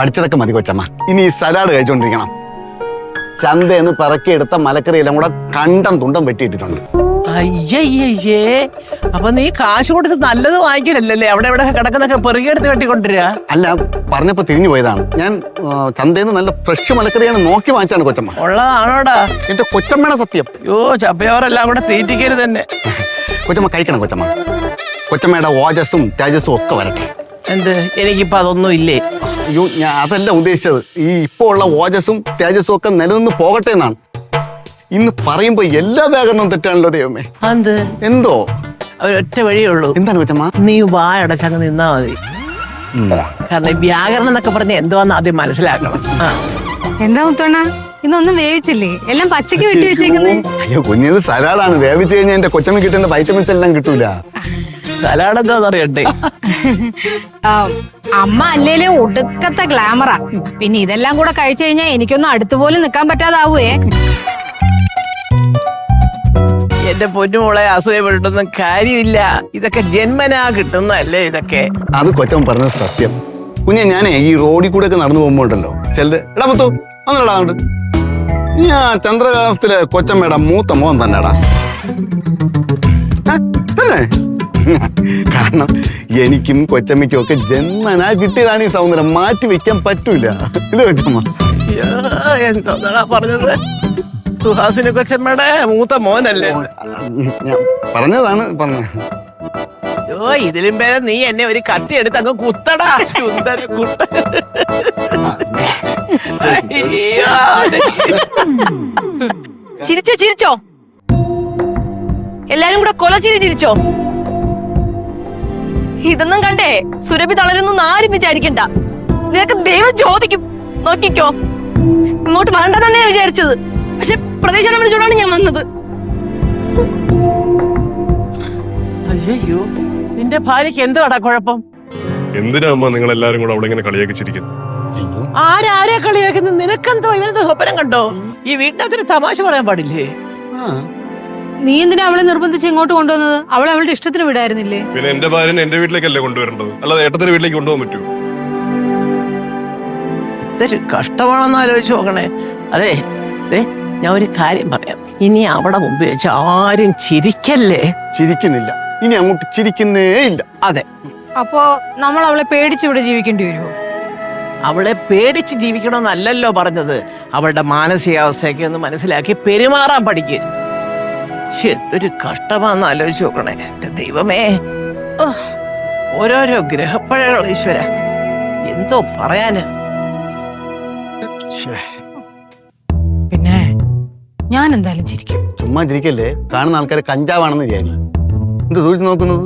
പഠിച്ചതൊക്കെ മതി കൊച്ചമ്മ. ഇനി ഈ സലാഡ് കഴിച്ചുകൊണ്ടിരിക്കണം. ചന്തയെന്ന് പിറക്കിയെടുത്ത മലക്കറിയെല്ലാം കൂടെ കണ്ടം തുണ്ടം വെട്ടിയിട്ടിട്ടുണ്ട്. അയ്യയ്യേ, അപ്പൊ നീ കാശ് കൊടുത്ത് നല്ലത് വാങ്ങിക്കലല്ലേ? അവിടെ ഇവിടെ കിടക്കുന്നൊക്കെ പെറുകിയെടുത്ത് വെട്ടിക്കൊണ്ടിരാ? അല്ല, പറഞ്ഞപ്പോ തിരിഞ്ഞു പോയതാണ്. ഞാൻ ചന്തയെന്ന് നല്ല ഫ്രഷ് മലക്കറിയാണ് നോക്കി വാങ്ങിച്ചാണ് കൊച്ചമ്മ. ഉള്ളതാണോടാ? എന്റെ കൊച്ചമ്മയുടെ സത്യം. യോ, ചപ്പയവരെല്ലാം കൂടെ തീറ്റിക്കരുത് തന്നെ. കൊച്ചമ്മ കഴിക്കണം കൊച്ചമ്മ. കൊച്ചമ്മയുടെ ഓജസ്സും തേജസ്സും ഒക്കെ വരട്ടെ. എന്ത്? എനിക്കിപ്പോ അതൊന്നും ഇല്ലേ? അയ്യോ, ഞാൻ അതല്ല ഉദ്ദേശിച്ചത്. ഈ ഇപ്പോ ഉള്ള ഓജസ്സും തേജസ്സും ഒക്കെ നിലനിന്ന് പോകട്ടെ എന്നാണ്. ഇന്ന് പറയുമ്പോ എല്ലാ വ്യാകരണവും തെറ്റാണല്ലോ ദൈവമേ. എന്ത്? എന്തോ ഒരൊറ്റ വഴിയുള്ളൂ. എന്താണ് കൊച്ചമ്മ? നീ വായടച്ചങ്ങ് നിന്നാ മതി. കാരണം ഈ വ്യാകരണം എന്നൊക്കെ പറഞ്ഞ എന്തുവാന്ന് ആദ്യം മനസ്സിലാക്കണം. എന്താ മുത്തോണ്ണ, ഇന്നൊന്നും വേവിച്ചില്ലേ? എല്ലാം പച്ചക്ക് വെട്ടി വെച്ചേക്കുന്നേ. അയ്യോ കുഞ്ഞത് സലാഡാണ്. വേവിച്ചു കഴിഞ്ഞാൽ എന്റെ കൊച്ചമ്മ കിട്ടേണ്ട വൈറ്റമിൻസ് എല്ലാം കിട്ടൂല. സലാഡ് എന്താന്ന് അറിയട്ടെ? അമ്മ അല്ലേലേ ഒടുക്കത്തെ ഗ്ലാമറാ. പിന്നെ ഇതെല്ലാം കൂടെ കഴിച്ചു കഴിഞ്ഞാൽ എനിക്കൊന്നും അടുത്തുപോലും നിൽക്കാൻ പറ്റാതാവേ. എന്റെ പൊന്നുമോളെ, അസൂയപ്പെട്ടൊന്നും കാര്യമില്ല. ഇതൊക്കെ ജന്മനാ കിട്ടുന്നല്ലേ ഇതൊക്കെ. അത് കൊച്ചമ്മ പറഞ്ഞത് സത്യം. കുഞ്ഞെ, ഞാനേ ഈ റോഡിൽ കൂടെ ഒക്കെ നടന്നു പോകുമ്പോ ഉണ്ടല്ലോ ചെല്ല് എടാ മുത്തു ഒന്നടാ അങ്ങോട്ട്. നീ ആ ചന്ദ്രകാശത്തിലെ കൊച്ചമ്മയുടെ മൂത്ത മോൻ തന്നെടാ. തന്നെ. കാരണം എനിക്കും കൊച്ചമ്മയ്ക്കും ഒക്കെ ജന്മനാ കിട്ടിയതാണ് ഈ സൗന്ദര്യം. മാറ്റി വെക്കാൻ പറ്റൂല. ഇത് കൊച്ചമ്മ എന്താ പറഞ്ഞത്? സുഹാസിനി കൊച്ചമ്മയുടെ മൂത്ത മോനല്ലേ? ഞാൻ പറഞ്ഞതാണ് പറഞ്ഞത്. ഓ, ഇതിലും പേരെ നീ എന്നെ ഒരു കത്തി എടുത്ത് അങ്ങ് കുത്തടാ. സുന്ദര കുട്ട. ചിരിച്ചോ ചിരിച്ചോ, എല്ലാരും കൂടെ കൊലച്ചിരി ചിരിച്ചോ. ഇതൊന്നും കണ്ടേ സുരഭി തളരുന്നു ആരും വിചാരിക്കണ്ട. നിനക്ക് ദൈവം ചോദിക്കും, നോക്കിക്കോ. ഇങ്ങോട്ട് വേണ്ട തന്നെ വിചാരിച്ചത്, പക്ഷെ പ്രതീക്ഷ വിളിച്ചോണ്ടാണ് ഞാൻ വന്നത്. അയ്യോ, നിന്റെ ഭാര്യക്ക് എന്തുവാടാ കുഴപ്പം? എന്തിനാ അമ്മ നിങ്ങൾ എല്ലാരും കൂടെ അവിടെ ഇങ്ങനെ കളിയാക്കി ചിരിക്കുന്നു? ആരെ കളിയാക്കുന്നു? നിനക്കെന്തോ ഇവനെന്തോ സ്വപ്നം കണ്ടോ? ഈ വീട്ടിനകത്തൊരു തമാശ പറയാൻ പാടില്ലേ? നീ എന്തിനാ അവളെ നിർബന്ധിച്ച് ഇങ്ങോട്ട് കൊണ്ടുവന്നത്? അവളെ അവളുടെ ഇഷ്ടത്തിന് വിടായിരുന്നില്ലേ? പിന്നെ എന്റെ ഭാര്യനെ എന്റെ വീട്ടിലേക്കല്ലേ കൊണ്ടുവരേണ്ടത്, അല്ലാതെ ഏട്ടത്തിന്റെ വീട്ടിലേക്ക് കൊണ്ടുപോകാൻ പറ്റുമോ? ഇതൊരു കഷ്ടമാണെന്ന് ആലോചിച്ച് നോക്കണേ. അതെ, ഞാൻ ഒരു കാര്യം പറയാം. ഇനി അവിടെ മുമ്പ് വെച്ച് ആരും ചിരിക്കല്ലേ. ചിരിക്കുന്നില്ല, ഇനി അങ്ങോട്ട് ചിരിക്കുന്നേ ഇല്ല. അതെ. അപ്പോ നമ്മൾ അവളെ പേടിച്ച് ഇവിടെ ജീവിക്കേണ്ടി വരുമോ? അവളെ പേടിച്ച് ജീവിക്കണമെന്നല്ലല്ലോ പറഞ്ഞത്. അവളുടെ മാനസികാവസ്ഥയൊക്കെ ഒന്ന് മനസ്സിലാക്കി പെരുമാറാൻ പഠിക്കുക. എന്തൊരു കഷ്ടമാണെന്ന് ആലോചിച്ച് നോക്കണേ. എന്റെ ദൈവമേ, ഓരോരോ ഗ്രഹപ്പഴകൾ ഈശ്വര, എന്തോ പറയാന്. പിന്നെ ഞാൻ എന്തായാലും ചിരിക്കും. ചുമ്മാ ചിരിക്കല്ലേ. കാണുന്ന ആൾക്കാരെ കഞ്ചാവാണെന്ന് വിചാരിക്കും. എന്ത് ദൂരത്ത് നോക്കുന്നത്?